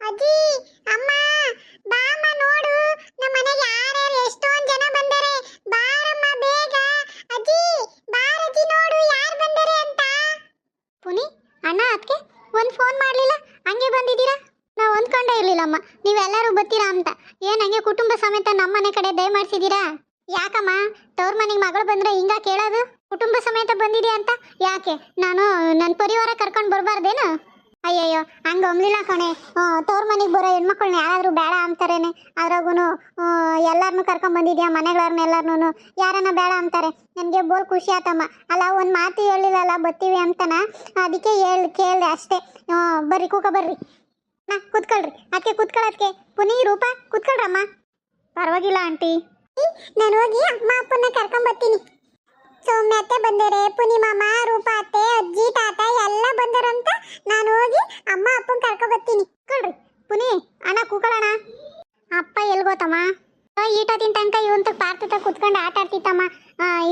ಅಜ್ಜಿ, ಅಮ್ಮ, ಬಾಮ್ಮ ನೋಡು, ನಮ್ಮ ಮನೆಗೆ ಯಾರ್ಯಾರು ಎಷ್ಟೊಂದ್ ಜನ ಬಂದರೆ. ಬಾರಮ್ಮ ಬೇಗ. ಅಜ್ಜಿ, ಬಾರಜ್ಜಿ ನೋಡು ಯಾರು ಬಂದರೆ ಅಂತ. ಪುನಿ, ಅಣ್ಣ ಅದಕ್ಕೆ ಒಂದು ಫೋನ್ ಮಾಡಲಿಲ್ಲ, ಹಂಗೆ ಬಂದಿದ್ದೀರಾ? ನಾವು ಹೊಂದ್ಕೊಂಡೇ ಇರಲಿಲ್ಲಮ್ಮ ನೀವೆಲ್ಲರೂ ಬರ್ತೀರಾ ಅಂತ. ಏನು ಹಂಗೆ ಕುಟುಂಬ ಸಮೇತ ನಮ್ಮ ಮನೆ ಕಡೆ ದಯಮಾಡಿಸಿದ್ದೀರಾ? ಯಾಕಮ್ಮ ತವ್ರ ಮನೆಗೆ ಮಗಳು ಬಂದರೆ ಹಿಂಗ ಕೇಳೋದು? ಕುಟುಂಬ ಸಮೇತ ಬಂದಿದ್ಯಾ ಅಂತ ಯಾಕೆ? ನಾನು ನನ್ನ ಪರಿವಾರ ಕರ್ಕೊಂಡು ಬರಬಾರ್ದೇನು? ಅಯ್ಯಯ್ಯೋ, ಹಂಗೆ ಒಮ್ಲಿಲ್ಲ ಕಣೆ. ತವ್ರ ಮನೆಗೆ ಬರೋ ಹೆಣ್ಮಕ್ಳನ್ನ ಯಾರಾದರೂ ಬೇಡ ಅಂತಾರೇನೆ. ಅದ್ರಾಗೂ ಎಲ್ಲರನ್ನೂ ಕರ್ಕೊಂಡು ಬಂದಿದ್ಯಾ, ಮನೆಗಳನ್ನ ಎಲ್ಲರನ್ನೂ ಯಾರನ್ನ ಬೇಡ ಅಂತಾರೆ. ನನಗೆ ಬೋಲ್ ಖುಷಿ ಆತಮ್ಮ. ಅಲ್ಲ, ಒಂದು ಮಾತು ಹೇಳಿಲ್ಲಲ್ಲ ಬರ್ತೀವಿ ಅಂತನ, ಅದಕ್ಕೆ ಕೇಳಿದೆ ಅಷ್ಟೇ. ಬರ್ರಿ ಕೂಕ ಬರ್ರಿ. ಕೂತ್ಕೊಳ್ರಿ ಅದಕ್ಕೆ, ಕೂತ್ಕೊಳ್ಳೋದಕ್ಕೆ. ಪುನಿ, ರೂಪ, ಕೂತ್ಕೊಳ್ರಮ್ಮ. ಪರವಾಗಿಲ್ಲ ಆಂಟಿ, ನಾನು ಹೋಗಿ ಅಮ್ಮ ಅಪ್ಪನ ಕರ್ಕೊಂಡ್ ಬರ್ತೀನಿ. ಸೌಮ್ಯ ಅತ್ತೆ ಬಂದರೆ, ಪುನಿ ಮಾಮ, ರೂಪ ಅತ್ತೆ, ಅಜ್ಜಿ ತಾತ ಎಲ್ಲ ಬಂದರಂತ. ನಾನು ಹೋಗಿ ಅಮ್ಮ ಅಪ್ಪನ ಕರ್ಕೊಂಡ್ ಬರ್ತೀನಿ. ಕೊಡ್ರಿ ಪುನಿ, ಅಣ್ಣ ಕೂಕೊಳ್ಳೋಣ. ಅಪ್ಪ ಎಲ್ಗೋತಮ್ಮ? ಈಟೋತಿನ ತನಕ ಇವಂತ ಪಾರ್ಥ ಕುತ್ಕೊಂಡು ಆಟ ಆಡ್ತಿತ್ತಮ್ಮ.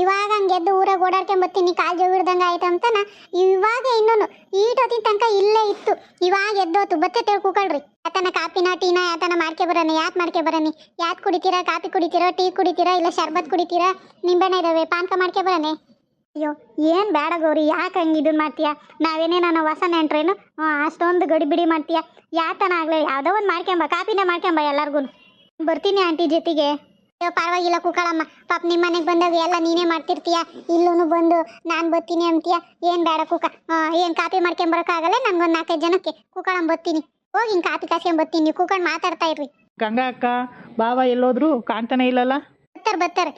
ಇವಾಗ ಹಂಗೆದ್ದು ಊರಾಗ ಓಡಾಡ್ಕೊಂಡ್ ಬರ್ತೀನಿ, ಕಾಲು ಜೋಗಿಡ್ದಂಗೆ ಆಯ್ತು ಅಂತನ. ಇವಾಗ ಇನ್ನೊಂದು ಈಟೋತಿನ ತನಕ ಇಲ್ಲೇ ಇತ್ತು, ಇವಾಗ ಎದ್ದೋತು. ಬತ್ತೆ ಕೂಕೊಳ್ರಿ. ಯಾತನ ಕಾಪಿನ ಟೀನ ಯಾತನ ಮಾಡ್ಕೆ ಬರೋನಿ? ಯಾತ್ ಮಾಡ್ಕೆ ಬರೋನಿ? ಯಾತ್ ಕುಡಿತೀರಾ? ಕಾಪಿ ಕುಡಿತೀರಾ, ಟೀ ಕುಡಿತೀರಾ, ಇಲ್ಲ ಶರ್ಬತ್ ಕುಡಿತೀರಾ? ನಿಂಬೆಣ್ಣೆ ಇದಾವೆ, ಪಾನ್ಕ ಮಾಡ್ಕೆ ಬರೋನೆ. ಅಯ್ಯೋ, ಏನು ಬೇಡ ಗೌರಿ, ಯಾಕೆ ಹಂಗೆ ಇದನ್ನ ಮಾಡ್ತೀಯ? ನಾವೇನೇ ನಾನು ಹೊಸ ನೆಂಟ್ರೇನು ಅಷ್ಟೊಂದು ಗಡಿಬಿಡಿ ಮಾಡ್ತೀಯ? ಯಾತನ ಆಗಲಿ, ಯಾವುದೋ ಒಂದು ಮಾಡ್ಕೊಂಬ, ಕಾಪಿನೇ ಮಾಡ್ಕೊಂಬ ಎಲ್ಲರಿಗೂ. ಬರ್ತೀನಿ ಆಂಟಿ ಜೊತೆಗೆ. ಅಯ್ಯೋ ಪರವಾಗಿಲ್ಲ ಕೂಕಳಮ್ಮ, ಪಾಪ ನಿಮ್ಮ ಮನೆಗೆ ಬಂದಾಗ ಎಲ್ಲ ನೀನೇ ಮಾಡ್ತಿರ್ತೀಯ, ಇಲ್ಲೂ ಬಂದು ನಾನು ಬರ್ತೀನಿ ಅಂತೀಯ. ಏನು ಬೇಡ ಕೂಕ. ಏನು ಕಾಪಿ ಮಾಡ್ಕೊಂಬರೋಕ್ಕಾಗಲ್ಲ, ನನಗೊಂದು 4-5 ಜನಕ್ಕೆ ಕೂಕಳಮ್ಮ ಬರ್ತೀನಿ. ಹೋಗಿ ಹಿಂಗೆ ಕಾಪಿ ಕಾಸ್ಕೊಂಬರ್ತೀನಿ, ನೀವು ಕೂಕೊಂಡು ಮಾತಾಡ್ತಾ ಇರ್ರಿ. ಗಂಗಾ ಅಕ್ಕ, ಬಾವ ಎಲ್ಲೋದ್ರು? ಕಾಣ್ತಾನೆ ಇಲ್ಲಲ್ಲ. ಬರ್ತಾರೆ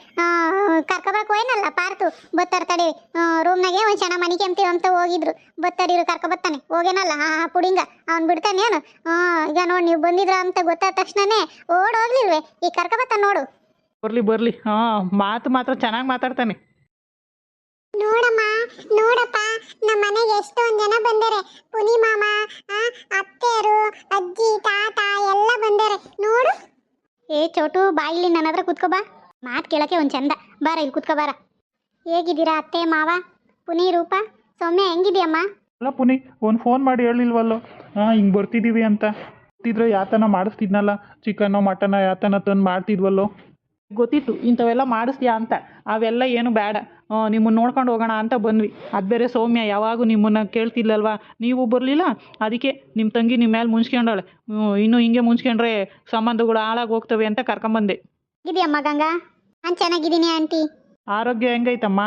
ಕರ್ಕೊಬರಕ್ಕೆ ಹೋಯ್ನಲ್ಲ ಪಾರ್ತು. ಬರ್ತಾರೆ ತಡಿ. ರೂಮ್ನಾಗೆ ಒಂದು ಕ್ಷಣ ಮನೆ ಕೆಮ್ತೀವಿ ಅಂತ ಹೋಗಿದ್ರು. ಬರ್ತಾರಿರು, ಕರ್ಕೊಬರ್ತಾನೆ. ಹೋಗೇನಲ್ಲ ಪುಡಿಂಗ ಅವ್ನು ಬಿಡ್ತಾನೆ ಏನು? ಈಗ ನೋಡಿ, ನೀವು ಬಂದಿದ್ರ ಅಂತ ಗೊತ್ತಾದ ತಕ್ಷಣನೇ ಓಡೋಗ್ಲಿಲ್ವೇ? ಈಗ ಕರ್ಕೊಬರ್ತಾನೆ ನೋಡು. ಬರ್ಲಿ. ಮಾತು ಮಾತ್ರ ಚೆನ್ನಾಗಿ ಮಾತಾಡ್ತಾನೆ. ನೋಡಮ್ಮ, ನೋಡಪ್ಪ, ನಮ್ಮ ಮನೆಗೆ ಎಷ್ಟೊಂದು ಜನ ಬಂದರೆ. ಪುನಿ ಮಾಮ, ಅತ್ತೆಯರು, ಅಜ್ಜಿ ತಾತ ಎಲ್ಲ ಬಂದರೆ ನೋಡು. ಏ ಚೋಟು, ಬಾಯಿಲಿ ನನ್ನ ಹತ್ರ ಕುತ್ಕೋ ಬಾ. ಮಾತು ಕೇಳಕ್ಕೆ ಒಂದು ಚಂದ. ಬಾರ ಇಲ್ಲಿ ಕುತ್ಕೋ ಬಾರ. ಹೇಗಿದ್ದೀರಾ ಅತ್ತೆ ಮಾವ? ಪುನಿ, ರೂಪ, ಸೌಮ್ಯ ಹೆಂಗಿದ್ಯಮ್ಮ? ಅಲ್ಲ ಪುನಿ, ಒಂದು ಫೋನ್ ಮಾಡಿ ಹೇಳಿಲ್ವಲ್ಲೋ ಹಿಂಗೆ ಬರ್ತಿದ್ದೀವಿ ಅಂತ? ಗೊತ್ತಿದ್ರೆ ಯಾತನ ಮಾಡಿಸ್ತಿದ್ನಲ್ಲ, ಚಿಕನ್ನು ಮಟನ ಯಾತನ ತಂದು ಮಾಡ್ತಿದ್ವಲ್ಲೋ. ಗೊತ್ತಿತ್ತು ಇಂಥವೆಲ್ಲ ಮಾಡಿಸ್ತೀಯಾ ಅಂತ. ಅವೆಲ್ಲ ಏನು ಬೇಡ, ನಿಮ್ಮನ್ನು ನೋಡ್ಕೊಂಡು ಹೋಗೋಣ ಅಂತ ಬಂದ್ವಿ. ಅದು ಬೇರೆ ಸೌಮ್ಯ ಯಾವಾಗೂ ನಿಮ್ಮನ್ನು ಕೇಳ್ತಿಲ್ಲಲ್ವ, ನೀವು ಬರಲಿಲ್ಲ. ಅದಕ್ಕೆ ನಿಮ್ಮ ತಂಗಿ ನಿಮ್ಮ ಮೇಲೆ ಮುನ್ಸ್ಕೊಂಡಾಳೆ. ಇನ್ನೂ ಹಿಂಗೆ ಮುನ್ಸ್ಕೊಂಡ್ರೆ ಸಂಬಂಧಗಳು ಹಾಳಾಗಿ ಹೋಗ್ತವೆ ಅಂತ ಕರ್ಕೊಂಬಂದೆ. ಇದೆಯಮ್ಮ ಗಂಗಾ? ನಾನು ಚೆನ್ನಾಗಿದ್ದೀನಿ ಆಂಟಿ. ಆರೋಗ್ಯ ಹೆಂಗೈತಮ್ಮ?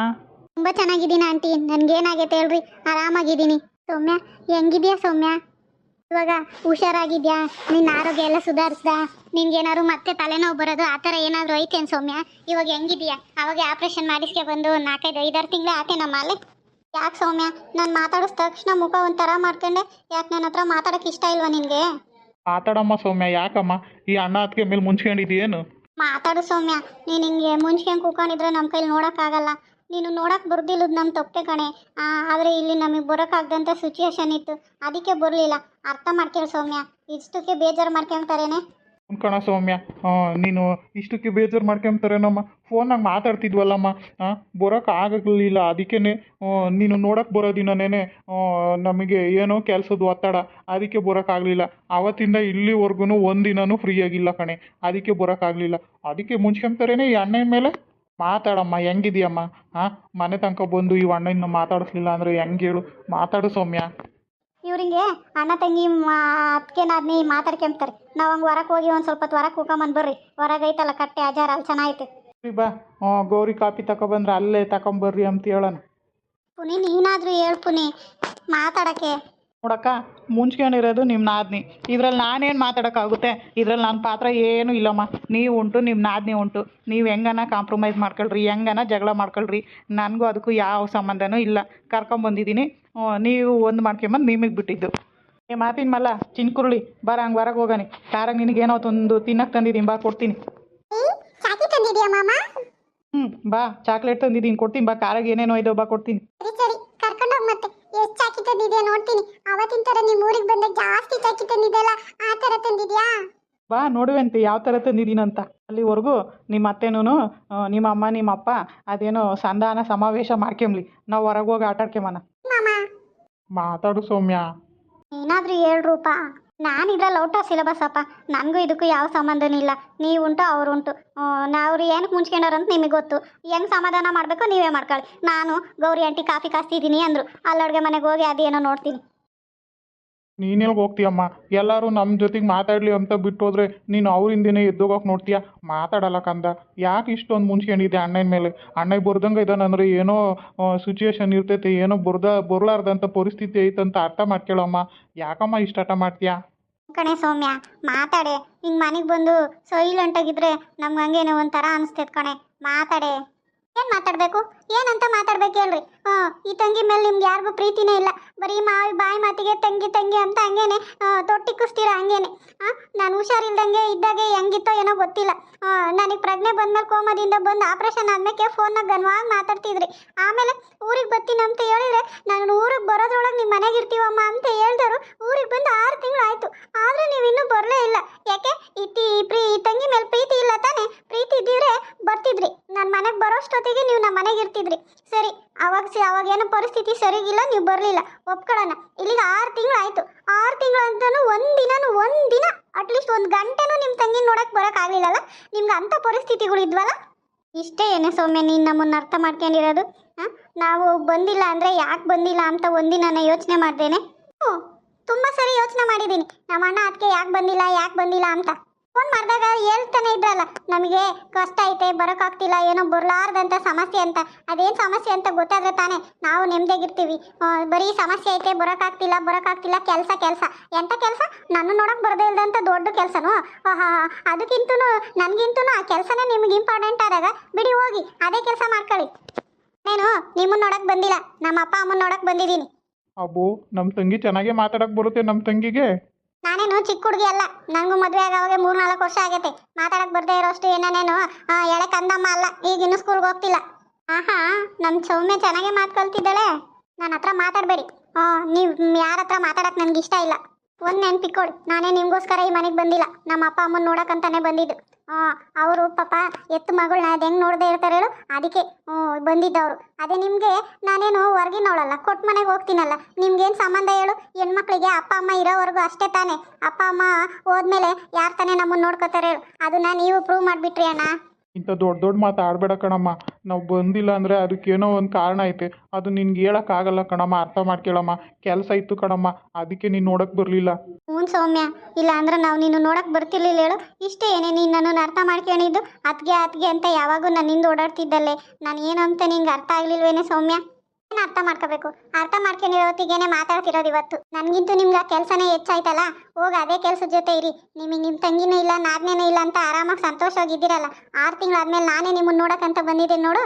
ತುಂಬ ಚೆನ್ನಾಗಿದ್ದೀನಿ ಆಂಟಿ. ನನಗೇನಾಗೈತೆ ಹೇಳ್ರಿ, ಆರಾಮಾಗಿದ್ದೀನಿ. ಸೌಮ್ಯ ಹೆಂಗಿದ್ಯಾ ಸೌಮ್ಯ? ಇವಾಗ ಹುಷಾರಾಗಿದ್ಯಾ? ನಿನ್ನ ಆರೋಗ್ಯ ಎಲ್ಲ ಸುಧಾರಿಸ್ದ? ನಿನ್ಗೇನಾದ್ರು ಮತ್ತೆ ತಲೆನೋವು ಬರೋದು ಆ ಥರ ಏನಾದರೂ ಐತೇನು ಸೌಮ್ಯ? ಇವಾಗ ಹೆಂಗಿದ್ಯಾ? ಅವಾಗ ಆಪ್ರೇಷನ್ ಮಾಡಿಸ್ಕೆ ಬಂದು 4-5-6 ತಿಂಗಳೇ ಆತೇನಮ್ಮ ಅಲ್ಲೇ. ಯಾಕೆ ಸೌಮ್ಯ, ನಾನು ಮಾತಾಡಿದ ತಕ್ಷಣ ಮುಖ ಒಂಥರ ಮಾಡ್ಕೊಂಡೆ? ಯಾಕೆ ನನ್ನ ಹತ್ರ ಮಾತಾಡೋಕ್ಕೆ ಇಷ್ಟ ಇಲ್ವಾ ನಿನಗೆ? ಮಾತಾಡಮ್ಮ ಸೌಮ್ಯ, ಯಾಕಮ್ಮ ಈ ಅಣ್ಣ ಅದಕ್ಕೆ ಮೇಲೆ ಮುಂಚ್ಕೊಂಡಿದ್ದೀಯೇನು? ಮಾತಾಡು ಸೌಮ್ಯ. ನೀನು ಹಿಂಗೆ ಮುಂಚ್ಕೊಂಡು ಕೂಕೊಂಡಿದ್ರೆ ನಮ್ಮ ಕೈಲಿ ನೋಡೋಕ್ಕಾಗಲ್ಲ. ನೀನು ನೋಡೋಕೆ ಬರ್ದಿಲ್ಲದು ನಮ್ಮ ತಪ್ಪೆ ಕಣೆ. ಆದರೆ ಇಲ್ಲಿ ನಮಗೆ ಬರೋಕ್ಕಾಗ್ದಂಥ ಸಿಚುವೇಶನ್ ಇತ್ತು, ಅದಕ್ಕೆ ಬರಲಿಲ್ಲ. ಅರ್ಥ ಮಾಡ್ಕೊಳ್ಳಿ ಸೌಮ್ಯ. ಇಷ್ಟಕ್ಕೆ ಬೇಜಾರು ಮಾಡ್ಕೊಳ್ತಾರೇನೆ. ಕಣ ಸೌಮ್ಯ, ನೀನು ಇಷ್ಟಕ್ಕೆ ಬೇಜಾರು ಮಾಡ್ಕೊಂತಾರೇನಮ್ಮ? ಫೋನಾಗ ಮಾತಾಡ್ತಿದ್ವಲ್ಲಮ್ಮ, ಬರೋಕ್ಕಾಗಲಿಲ್ಲ. ಅದಕ್ಕೇ ನೀನು ನೋಡೋಕೆ ಬರೋದಿನೇ ನಮಗೆ ಏನೋ ಕೆಲಸದ ಒತ್ತಡ, ಅದಕ್ಕೆ ಬರೋಕ್ಕಾಗಲಿಲ್ಲ. ಆವತ್ತಿಂದ ಇಲ್ಲಿವರೆಗೂ ಒಂದಿನೂ ಫ್ರೀ ಆಗಿಲ್ಲ ಕಣೆ, ಅದಕ್ಕೆ ಬರೋಕ್ಕಾಗಲಿಲ್ಲ. ಅದಕ್ಕೆ ಮುಂಚ್ಕೊಂತಾರೇನೆ ಈ ಅಣ್ಣನ ಮೇಲೆ. ಮಾತಾಡಮ್ಮ, ಹೆಂಗಿದೆಯಮ್ಮ? ಮನೆ ತನಕ ಬಂದು ಈ ಅಣ್ಣನ ಮಾತಾಡಿಸ್ಲಿಲ್ಲ ಅಂದರೆ ಹೆಂಗೆ ಹೇಳು? ಮಾತಾಡು ಸೌಮ್ಯ. ಇವರಿಗೆ ಅಣ್ಣ ತಂಗಿ ಅದಕ್ಕೇನಾದ್ನಿ ಮಾತಾಡ್ಕೊಂತಾರೆ. ನಾವು ಹಂಗೆ ಹೊರಗೆ ಹೋಗಿ ಒಂದು ಸ್ವಲ್ಪ ಹೊತ್ತು ಹೊರಗೆ ಕೂಕೊಂಬಂದು ಬರ್ರಿ. ಹೊರಗೈತಲ್ಲ ಕಟ್ಟೆ ಅಜಾರ, ಅಲ್ಲಿ ಚೆನ್ನಾಗೈತೆ. ಬಾ, ಗೌರಿ ಕಾಪಿ ತಗೊಬಂದ್ರೆ ಅಲ್ಲೇ ತಗೊಂಬರ್ರಿ ಅಂತ ಹೇಳೋಣ. ಪುನಿ, ನೀನಾದರೂ ಹೇಳು ಪುನಿ ಮಾತಾಡೋಕ್ಕೆ. ನೋಡಕ್ಕ, ಮುಂಚ್ಕೊಂಡಿರೋದು ನಿಮ್ಮ ನಾದ್ನಿ. ಇದ್ರಲ್ಲಿ ನಾನೇನು ಮಾತಾಡೋಕ್ಕಾಗುತ್ತೆ? ಇದ್ರಲ್ಲಿ ನನ್ನ ಪಾತ್ರ ಏನೂ ಇಲ್ಲಮ್ಮ. ನೀವು ಉಂಟು, ನಿಮ್ಮ ನಾದ್ನಿ ಉಂಟು. ನೀವು ಹೆಂಗನ ಕಾಂಪ್ರಮೈಸ್ ಮಾಡ್ಕೊಳ್ರಿ, ಹೆಂಗನ ಜಗಳ ಮಾಡ್ಕೊಳ್ರಿ. ನನಗೂ ಅದಕ್ಕೂ ಯಾವ ಸಂಬಂಧನೂ ಇಲ್ಲ. ಕರ್ಕೊಂಬಂದಿದ್ದೀನಿ, ನೀವು ಒಂದು ಮಾಡ್ಕೊಂಬಂದು ನಿಮಗೆ ಬಿಟ್ಟಿದ್ದು. ಮಾತಿನ ಮಲ್ಲ ಚಿನ್ಕುರುಳಿ, ಬಾರ ಹಂಗೆ ಹೊರಗೆ ಹೋಗಾನೆ. ಕಾರಾಗ ನಿನಗೇನೋ ಒಂದು ತಿನ್ನಕ್ಕೆ ತಂದಿದ್ದೀನಿ, ಬಾ ಕೊಡ್ತೀನಿ. ಬಾ, ಚಾಕ್ಲೇಟ್ ತಂದಿದ್ದೀನಿ, ಕೊಡ್ತೀನಿ. ಬಾ, ಕಾರಾಗ ಏನೇನೋ ಇದೋ, ಬಾ ಕೊಡ್ತೀನಿ. ಸರಿ, ಕರ್ಕೊಂಡೋಗಿ. ಮತ್ತೆ ಎಷ್ಟು ಚಾಕಿ ತಂದಿದ್ಯಾ ನೋಡ್ತೀನಿ. ಅವತ್ತಿನ ಥರ ನಿಮ್ಮ ಊರಿಗೆ ಬಂದಾಗ ಜಾಸ್ತಿ ಚಾಕಿ ತಂದಿದ್ದಲ್ಲ, ಆ ಥರ ತಂದಿದ್ಯಾ? ಬಾ, ನೋಡುವಂತೆ ಯಾವ ಥರ ತಂದಿದ್ದೀನಂತ. ಅಲ್ಲಿವರೆಗೂ ನಿಮ್ಮ ಅತ್ತೆನೂ ನಿಮ್ಮ ಅಮ್ಮ ನಿಮ್ಮ ಅಪ್ಪ ಅದೇನೋ ಸಂಧಾನ ಸಮಾವೇಶ ಮಾಡ್ಕೊಂಬ್ಲಿ. ನಾವು ಹೊರಗೆ ಹೋಗಿ ಆಟ ಆಡ್ಕೊಂಬನ. ಮಾಮ ಮಾತಾಡು ಸೌಮ್ಯ. ಏನಾದರೂ ಹೇಳು ರೂಪ. ನಾನು ಇದ್ರಲ್ಲಿ ಔಟ್ ಆಫ್ ಸಿಲೆಬಸ್ ಅಪ್ಪ. ನನಗೂ ಇದಕ್ಕೂ ಯಾವ ಸಂಬಂಧನೂ ಇಲ್ಲ. ನೀವುಂಟು ಅವ್ರುಂಟು. ನಾವು ಏನಕ್ಕೆ ಮುಂಚ್ಕೊಂಡವ್ರು ಅಂತ ನಿಮಗೆ ಗೊತ್ತು. ಹೆಂಗೆ ಸಮಾಧಾನ ಮಾಡಬೇಕು ನೀವೇ ಮಾಡ್ಕೊಳ್ಳಿ. ನಾನು ಗೌರಿ ಆಂಟಿ ಕಾಫಿ ಕಾಸ್ತಿದ್ದೀನಿ ಅಂದರು, ಅಲ್ಲಿ ಅಡುಗೆ ಮನೆಗೆ ಹೋಗಿ ಅದೇನೋ ನೋಡ್ತೀನಿ. ನೀನೆಲ್ಗೆ ಹೋಗ್ತೀಯಮ್ಮ? ಎಲ್ಲರೂ ನಮ್ಮ ಜೊತೆಗೆ ಮಾತಾಡಲಿ ಅಂತ ಬಿಟ್ಟು ಹೋದ್ರೆ ನೀನು ಅವ್ರಿಂದನೇ ಎದ್ದೋಗಕ್ಕೆ ನೋಡ್ತೀಯ. ಮಾತಾಡಲ್ಲ ಕಂದ. ಯಾಕೆ ಇಷ್ಟೊಂದು ಮುಂಚ್ಕೊಂಡಿದ್ದೆ ಅಣ್ಣನ ಮೇಲೆ? ಅಣ್ಣ ಬರ್ದಂಗೆ ಇದ್ದಾನಂದ್ರೆ ಏನೋ ಸಿಚುವೇಶನ್ ಇರ್ತೈತೆ, ಏನೋ ಬರಲಾರ್ದಂಥ ಪರಿಸ್ಥಿತಿ ಐತಂತ ಅರ್ಥ ಮಾಡ್ಕೊಳ್ಳಮ್ಮ. ಯಾಕಮ್ಮ ಇಷ್ಟು ಹಠ ಮಾಡ್ತೀಯಾ? ಕಣೆ ಸೌಮ್ಯ, ಮಾತಾಡೆ. ಹಿಂಗೆ ಮನೆಗೆ ಬಂದು ಸೈಲೆಂಟಾಗಿದ್ರೆ ನಮ್ಗೆ ಹಂಗೇನೋ ಒಂಥರ ಅನಿಸ್ತೈತೆ ಕಣೆ. ಮಾತಾಡೆ. ಏನು ಮಾತಾಡಬೇಕು? ಏನಂತ ಮಾತಾಡ್ಬೇಕು ಹೇಳ್ರಿ? ಈ ತಂಗಿ ಮೇಲೆ ನಿಮ್ಗೆ ಯಾರಿಗೂ ಪ್ರೀತಿನೇ ಇಲ್ಲ. ಬರೀ ಬಾಯಿ ಮಾತಿಗೆ ತಂಗಿ ತಂಗಿ ಅಂತ ಹಂಗೇನೆ ತೊಟ್ಟಿಕ್ಕಿಸ್ತೀರ ಹಂಗೇನೆ. ನಾನು ಹುಷಾರಿಲ್ದಂಗೆ ಇದ್ದಾಗೆ ಹೆಂಗಿತ್ತೋ ಏನೋ ಗೊತ್ತಿಲ್ಲ. ನನಗೆ ಪ್ರಜ್ಞೆ ಬಂದ್ಮೇಲೆ ಕೋಮದಿಂದ ಬಂದು ಆಪ್ರೇಷನ್ ಆದ್ಮೇಲೆ ಫೋನ್ನಾಗ ಗನ್ವಾಗಿ ಮಾತಾಡ್ತಿದ್ರಿ. ಆಮೇಲೆ ಊರಿಗೆ ಬರ್ತೀನಿ ಅಂತ ಹೇಳಿದ್ರೆ ನಾನು ಊರಿಗೆ ಬರೋದ್ರೊಳಗೆ ನಿಮ್ಮ ಮನೆಗೆ ಇರ್ತೀವಮ್ಮ ಅಂತ ಹೇಳ್ದರು. ಊರಿಗೆ ಬಂದು 6 ತಿಂಗಳು ಆಯಿತು, ಆದರೂ ನೀವು ಇನ್ನೂ ಬರಲೇ ಇಲ್ಲ. ಯಾಕೆ? ಈ ತಂಗಿ ಮೇಲೆ ಪ್ರೀತಿ ಇಲ್ಲ ತಾನೇ? ಪ್ರೀತಿ ಇದ್ದಿದ್ರೆ ಬರ್ತಿದ್ರಿ. ನನ್ನ ಮನೆಗೆ ಬರೋಷ್ಟೊತ್ತಿಗೆ ನೀವು ನಮ್ಮ ಮನೆಗೆ ಇರ್ತಿದ್ರಿ. ಸರಿ, ಅವಾಗೇನೋ ಪರಿಸ್ಥಿತಿ ಸರಿಗಿಲ್ಲ, ನೀವು ಬರಲಿಲ್ಲ, ಒಪ್ಕೊಳ್ಳೋಣ. ಇಲ್ಲಿಗೆ 6 ತಿಂಗಳು ಆಯಿತು. 6 ತಿಂಗಳು ಅಂತಲೂ ಒಂದಿನ ಅಟ್ಲೀಸ್ಟ್ 1 ಗಂಟೆನೂ ನಿಮ್ಮ ತಂಗಿ ನೋಡೋಕೆ ಬರೋಕ್ಕಾಗಲಿಲ್ಲಲ್ಲ? ನಿಮ್ಗೆ ಅಂಥ ಪರಿಸ್ಥಿತಿಗಳು ಇದ್ವಲ್ಲ? ಇಷ್ಟೇ ಏನೇ ಸೌಮ್ಯ ನೀನು ನಮ್ಮನ್ನು ಅರ್ಥ ಮಾಡ್ಕೊಂಡಿರೋದು? ನಾವು ಬಂದಿಲ್ಲ ಅಂದರೆ ಯಾಕೆ ಬಂದಿಲ್ಲ ಅಂತ ಒಂದಿನ ಯೋಚನೆ ಮಾಡ್ದೇನೆ? ತುಂಬ ಸರಿ ಯೋಚನೆ ಮಾಡಿದ್ದೀನಿ. ನಮ್ಮ ಅಣ್ಣ ಅದಕ್ಕೆ ಯಾಕೆ ಬಂದಿಲ್ಲ ಅಂತ ಫೋನ್ ಮಾಡಿದಾಗ ಹೇಳ್ತಾನೆ ಇದ್ರಲ್ಲ, ನಮಗೆ ಕಷ್ಟ ಐತೆ, ಬರೋಕ್ಕಾಗ್ತಿಲ್ಲ, ಏನೋ ಬರಲಾರ್ದಂಥ ಸಮಸ್ಯೆ ಅಂತ. ಅದೇನು ಸಮಸ್ಯೆ ಅಂತ ಗೊತ್ತಾದರೆ ತಾನೇ ನಾವು ನೆಮ್ಮದಿಯಾಗಿರ್ತೀವಿ. ಬರೀ ಸಮಸ್ಯೆ ಐತೆ, ಬರೋಕ್ಕಾಗ್ತಿಲ್ಲ, ಕೆಲಸ. ಎಂಥ ಕೆಲಸ? ನನ್ನ ನೋಡೋಕೆ ಬರದೇ ಇಲ್ಲದಂಥ ದೊಡ್ಡ ಕೆಲಸನೂ? ಅದಕ್ಕಿಂತೂ ನನಗಿಂತೂ ಆ ಕೆಲಸನೇ ನಿಮ್ಗೆ ಇಂಪಾರ್ಟೆಂಟ್ ಆದಾಗ ಬಿಡಿ, ಹೋಗಿ ಅದೇ ಕೆಲಸ ಮಾಡ್ಕೊಳ್ಳಿ. ನಾನು ನಿಮ್ಮನ್ನು ನೋಡೋಕೆ ಬಂದಿಲ್ಲ, ನಮ್ಮ ಅಪ್ಪ ಅಮ್ಮನ ನೋಡೋಕೆ ಬಂದಿದ್ದೀನಿ. ಅಬ್ಬೋ, ನಮ್ಮ ತಂಗಿ ಚೆನ್ನಾಗೇ ಮಾತಾಡಕ್ಕೆ ಬರುತ್ತೆ. ನಮ್ಮ ತಂಗಿಗೆ ನಾನೇನು ಚಿಕ್ಕ ಹುಡುಗಿ ಅಲ್ಲ. ನನಗೂ ಮದುವೆ ಆಗೋವಾಗ 3-4 ವರ್ಷ ಆಗೈತೆ. ಮಾತಾಡಕ್ಕೆ ಬರದೇ ಇರೋಷ್ಟು ಏನೇನೇನು ಎಳೆ ಕಂದಮ್ಮ ಅಲ್ಲ. ಈಗ ಇನ್ನೂ ಸ್ಕೂಲ್ಗೆ ಹೋಗ್ತಿಲ್ಲ. ನಮ್ಮ ಸೌಮ್ಯ ಚೆನ್ನಾಗೇ ಮಾತು ಕಲ್ತಿದ್ದಾಳೆ. ನನ್ನ ಹತ್ರ ಮಾತಾಡಬೇಡಿ. ನೀವು ಯಾರ ಹತ್ರ ಮಾತಾಡಕ್ಕೆ ನನಗೆ ಇಷ್ಟ ಇಲ್ಲ. ಒಂದು ನೆನ್ಪಿಕ್ಕೊಳ್ಳಿ, ನಾನೇ ನಿಮಗೋಸ್ಕರ ಈ ಮನೆಗೆ ಬಂದಿಲ್ಲ, ನಮ್ಮ ಅಪ್ಪ ಅಮ್ಮನ ನೋಡೋಕ್ಕಂತಾನೆ ಬಂದಿದ್ದು. ಅವರು ಪಾಪ ಎತ್ತು ಮಗಳನ್ನ ಅದು ಹೆಂಗೆ ನೋಡದೆ ಇರ್ತಾರೆ ಹೇಳು, ಅದಕ್ಕೆ ಬಂದಿದ್ದವರು. ಅದೇ ನಿಮಗೆ ನಾನೇನು ಹೊರಗಿನವಳಲ್ಲ, ಕೊಟ್ಟು ಮನೆಗೆ ಹೋಗ್ತೀನಲ್ಲ. ನಿಮ್ಗೇನು ಸಂಬಂಧ ಹೇಳು? ಹೆಣ್ಮಕ್ಳಿಗೆ ಅಪ್ಪ ಅಮ್ಮ ಇರೋವರೆಗೂ ಅಷ್ಟೇ ತಾನೇ. ಅಪ್ಪ ಅಮ್ಮ ಹೋದ್ಮೇಲೆ ಯಾರು ತಾನೇ ನಮ್ಮನ್ನು ನೋಡ್ಕೋತಾರೆ ಹೇಳು? ಅದನ್ನ ನೀವು ಪ್ರೂವ್ ಮಾಡಿಬಿಟ್ರಿ ಅಣ್ಣ. ಇಂಥ ದೊಡ್ಡ ಮಾತು ಆಡಬೇಡ ಕಣಮ್ಮ. ನಾವು ಬಂದಿಲ್ಲ ಅಂದರೆ ಅದಕ್ಕೇನೋ ಒಂದು ಕಾರಣ ಐತೆ. ಅದು ನಿನ್ಗೆ ಹೇಳೋಕ್ಕಾಗಲ್ಲ ಕಣಮ್ಮ, ಅರ್ಥ ಮಾಡ್ಕೊಳ್ಳಮ್ಮ. ಕೆಲಸ ಇತ್ತು ಕಣಮ್ಮ, ಅದಕ್ಕೆ ನೀನು ನೋಡೋಕ್ಕೆ ಬರಲಿಲ್ಲ. ಹ್ಞೂ ಸೌಮ್ಯ, ಇಲ್ಲ ಅಂದ್ರೆ ನಾವು ನೀನು ನೋಡೋಕೆ ಬರ್ತಿರ್ಲಿಲ್ಲ ಹೇಳು. ಇಷ್ಟೇ ಏನೇ ನೀನು ನನ್ನನ್ನು ಅರ್ಥ ಮಾಡ್ಕೊಂಡಿದ್ದು? ಅತ್ಗೆ ಅಂತ ಯಾವಾಗೂ ನನ್ನಿಂದ ಓಡಾಡ್ತಿದ್ದಲ್ಲೇ. ನಾನು ಏನು ಅಂತ ನಿಂಗೆ ಅರ್ಥ ಆಗಲಿಲ್ವೇನೆ ಸೌಮ್ಯ? ಏನು ಅರ್ಥ ಮಾಡ್ಕೋಬೇಕು? ಅರ್ಥ ಮಾಡ್ಕೊಂಡಿರೋತ್ತಿಗೇನೆ ಮಾತಾಡ್ತಿರೋದು ಇವತ್ತು. ನನಗಿಂತೂ ನಿಮ್ಗೆ ಆ ಕೆಲಸನೇ ಹೆಚ್ಚಾಯ್ತಲ್ಲ. ಹೋಗಿ ಅದೇ ಕೆಲಸದ ಜೊತೆ ಇರಿ. ನಿಮಗೆ ನಿಮ್ಮ ತಂಗಿನೂ ಇಲ್ಲ, ನಾದ್ನೇನೂ ಇಲ್ಲ ಅಂತ ಆರಾಮಾಗಿ ಸಂತೋಷವಾಗಿದ್ದೀರಲ್ಲ. 6 ತಿಂಗಳಾದ್ಮೇಲೆ ನಾನೇ ನಿಮ್ಮನ್ನು ನೋಡೋಕ್ಕಂತ ಬಂದಿದ್ದೀನಿ ನೋಡು.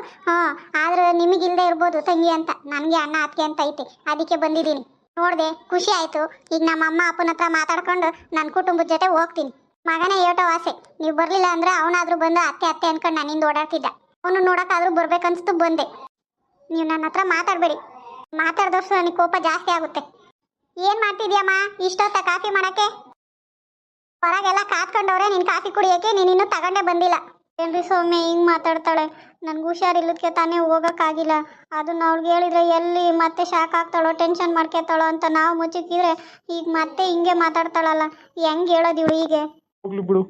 ಆದ್ರೆ ನಿಮಗಿಲ್ಲದೆ ಇರ್ಬೋದು ತಂಗಿ ಅಂತ, ನನಗೆ ಅಣ್ಣ ಅತ್ತಿಗೆ ಅಂತ ಐತೆ, ಅದಕ್ಕೆ ಬಂದಿದ್ದೀನಿ. ನೋಡಿದೆ, ಖುಷಿ ಆಯಿತು. ಈಗ ನಮ್ಮ ಅಮ್ಮ ಅಪ್ಪನ ಹತ್ರ ಮಾತಾಡ್ಕೊಂಡು ನನ್ನ ಕುಟುಂಬದ ಜೊತೆ ಹೋಗ್ತೀನಿ. ಮಗನೇ ಏಟೋ ಆಸೆ, ನೀವು ಬರಲಿಲ್ಲ ಅಂದರೆ ಅವನಾದರೂ ಬಂದು ಅತ್ತೆ ಅನ್ಕೊಂಡು ನನ್ನಿಂದ ಓಡಾಡ್ತಿದ್ದ. ಅವನು ನೋಡೋಕ್ಕಾದ್ರೂ ಬರ್ಬೇಕನ್ನಿಸ್ತು, ಬಂದೆ. ನೀವು ನನ್ನ ಹತ್ರ ಮಾತಾಡಬೇಡಿ. ಮಾತಾಡಿದಷ್ಟು ನನಗೆ ಕೋಪ ಜಾಸ್ತಿ ಆಗುತ್ತೆ. ಏನು ಮಾಡ್ತಿದ್ಯಮ್ಮ ಇಷ್ಟೊತ್ತ ಕಾಫಿ ಮಾಡೋಕ್ಕೆ? ಹೊರಗೆಲ್ಲ ಕಾತ್ಕೊಂಡವ್ರೆ ನೀನು ಕಾಫಿ ಕುಡಿಯೋಕ್ಕೆ, ನೀನು ಇನ್ನೂ ತಗೊಂಡೇ ಬಂದಿಲ್ಲ. ಏನ್ರಿ ಸೌಮ್ಯ ಹಿಂಗೆ ಮಾತಾಡ್ತಾಳೆ? ನನಗೆ ಹುಷಾರಿಲ್ಲದಕ್ಕೆ ತಾನೇ ಹೋಗೋಕ್ಕಾಗಿಲ್ಲ. ಅದನ್ನ ಅವ್ಳಿಗೆ ಹೇಳಿದ್ರೆ ಎಲ್ಲಿ ಮತ್ತೆ ಶಾಕ್ ಆಗ್ತಾಳೋ, ಟೆನ್ಷನ್ ಮಾಡ್ಕೊತಾಳೋ ಅಂತ ನಾವು ಮುಚ್ಚಿಕ್ಕಿದ್ರೆ ಈಗ ಮತ್ತೆ ಹಿಂಗೆ ಮಾತಾಡ್ತಾಳಲ್ಲ. ಹೆಂಗೆ ಹೇಳೋದು ಇವಳು? ಹೀಗೆ ಹೋಗ್ಲಿ ಬಿಡು,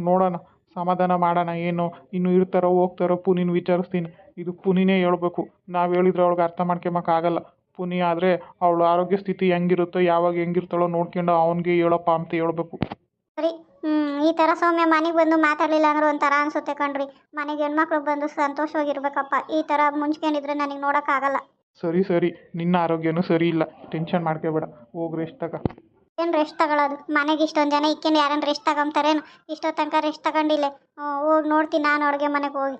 ನೋಡೋಣ, ಸಮಾಧಾನ ಮಾಡೋಣ. ಏನು ಇನ್ನೂ ಇರ್ತಾರೋ ಹೋಗ್ತಾರೋ ಪುನಿನ ವಿಚಾರಿಸ್ತೀನಿ. ಇದು ಪುನಿನೇ ಹೇಳ್ಬೇಕು. ನಾವು ಹೇಳಿದ್ರೆ ಅವಳಿಗೆ ಅರ್ಥ ಮಾಡ್ಕೊಳಕ್ಕಾಗಲ್ಲ. ಪುನಿ ಆದರೆ ಅವಳ ಆರೋಗ್ಯ ಸ್ಥಿತಿ ಹೆಂಗಿರುತ್ತೋ, ಯಾವಾಗ ಹೆಂಗಿರ್ತಾಳೋ ನೋಡ್ಕೊಂಡು ಅವನಿಗೆ ಹೇಳಪ್ಪ ಅಂತ ಹೇಳ್ಬೇಕು. ಸರಿ. ಈ ಥರ ಸೌಮ್ಯ ಮನೆಗೆ ಬಂದು ಮಾತಾಡಲಿಲ್ಲ ಅಂದ್ರೆ ಒಂಥರ ಅನಿಸುತ್ತೆ ಕಣ್ರಿ. ಮನೆಗೆ ಹೆಣ್ಮಕ್ಳು ಬಂದು ಸಂತೋಷವಾಗಿರ್ಬೇಕಪ್ಪ. ಈ ಥರ ಮುಂಚ್ಕೊಂಡಿದ್ರೆ ನನಗೆ ನೋಡೋಕ್ಕಾಗಲ್ಲ. ಸರಿ, ನಿನ್ನ ಆರೋಗ್ಯನೂ ಸರಿ ಇಲ್ಲ, ಟೆನ್ಷನ್ ಮಾಡ್ಕೋಬೇಡ. ಹೋಗಿ ರೆಸ್ಟ್ ತಗ. ಏನು ರೆಸ್ಟ್ ತಗೊಳ್ಳೋದು? ಮನೆಗೆ ಇಷ್ಟೊಂದು ಜನ ಇಕ್ಕೊಂಡು ಯಾರನ್ನು ರೆಸ್ಟ್ ತಗೊಂತಾರೇನು? ಇಷ್ಟೋ ತನಕ ರೆಸ್ಟ್ ತಗೊಂಡಿಲ್ಲ. ಹೋಗಿ ನೋಡ್ತೀನಿ ನಾನು ಅಡುಗೆ ಮನೆಗೆ ಹೋಗಿ.